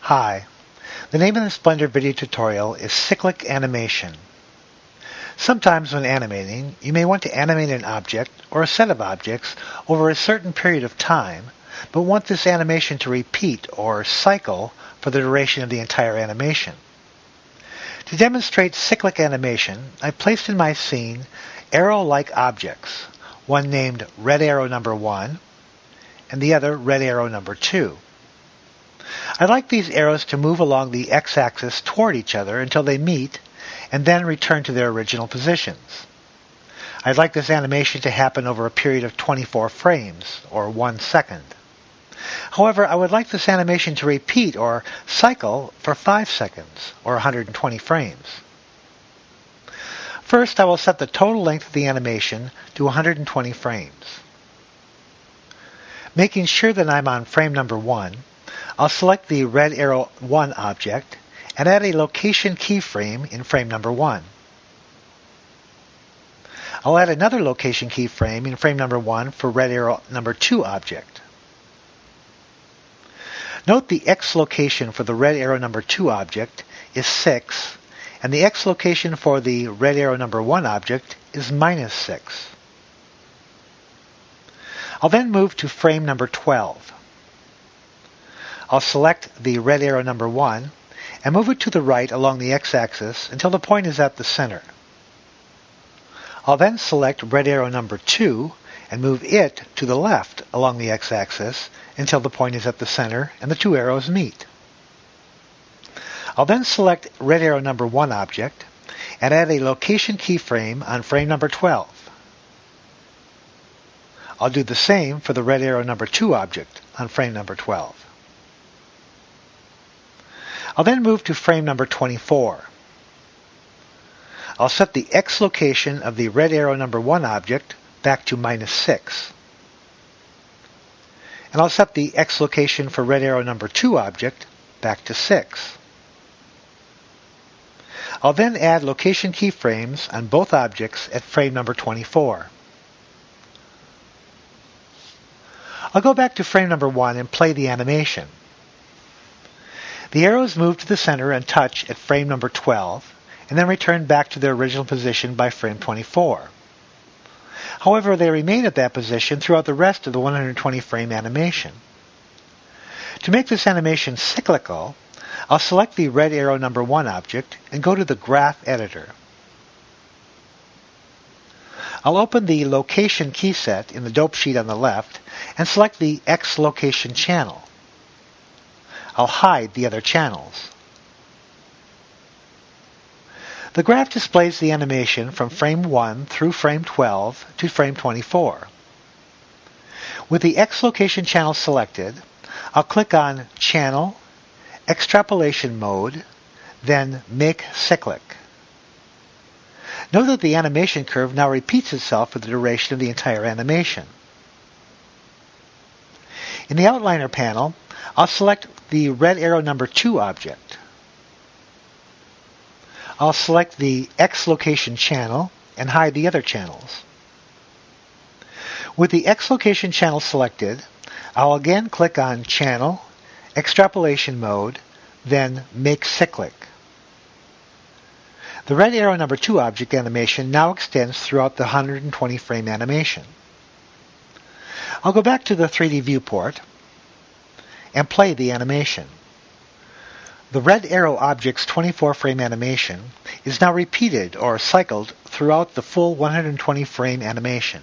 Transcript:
Hi, the name of this Blender video tutorial is Cyclic Animation. Sometimes when animating, you may want to animate an object or a set of objects over a certain period of time, but want this animation to repeat or cycle for the duration of the entire animation. To demonstrate cyclic animation, I placed in my scene arrow-like objects, one named red arrow number 1 and the other red arrow number 2. I'd like these arrows to move along the x-axis toward each other until they meet and then return to their original positions. I'd like this animation to happen over a period of 24 frames, or 1 second. However, I would like this animation to repeat or cycle for 5 seconds, or 120 frames. First, I will set the total length of the animation to 120 frames. Making sure that I'm on frame number 1, I'll select the red arrow 1 object and add a location keyframe in frame number 1. I'll add another location keyframe in frame number 1 for red arrow number 2 object. Note the X location for the red arrow number 2 object is 6, and the X location for the red arrow number 1 object is -6. I'll then move to frame number 12. I'll select the red arrow number 1 and move it to the right along the x-axis until the point is at the center. I'll then select red arrow number 2 and move it to the left along the x-axis until the point is at the center and the two arrows meet. I'll then select red arrow number 1 object and add a location keyframe on frame number 12. I'll do the same for the red arrow number 2 object on frame number 12. I'll then move to frame number 24. I'll set the X location of the red arrow number 1 object back to -6. And I'll set the X location for red arrow number 2 object back to 6. I'll then add location keyframes on both objects at frame number 24. I'll go back to frame number 1 and play the animation. The arrows move to the center and touch at frame number 12, and then return back to their original position by frame 24. However, they remain at that position throughout the rest of the 120 frame animation. To make this animation cyclical, I'll select the red arrow number 1 object and go to the Graph Editor. I'll open the Location key set in the dope sheet on the left and select the X location channel. I'll hide the other channels. The graph displays the animation from frame 1 through frame 12 to frame 24. With the X location channel selected, I'll click on Channel, Extrapolation Mode, then Make Cyclic. Note that the animation curve now repeats itself for the duration of the entire animation. In the Outliner panel, I'll select the red arrow number 2 object. I'll select the X location channel and hide the other channels. With the X location channel selected, I'll again click on Channel, Extrapolation Mode, then Make Cyclic. The red arrow number 2 object animation now extends throughout the 120 frame animation. I'll go back to the 3D viewport and play the animation. The red arrow object's 24 frame animation is now repeated or cycled throughout the full 120 frame animation.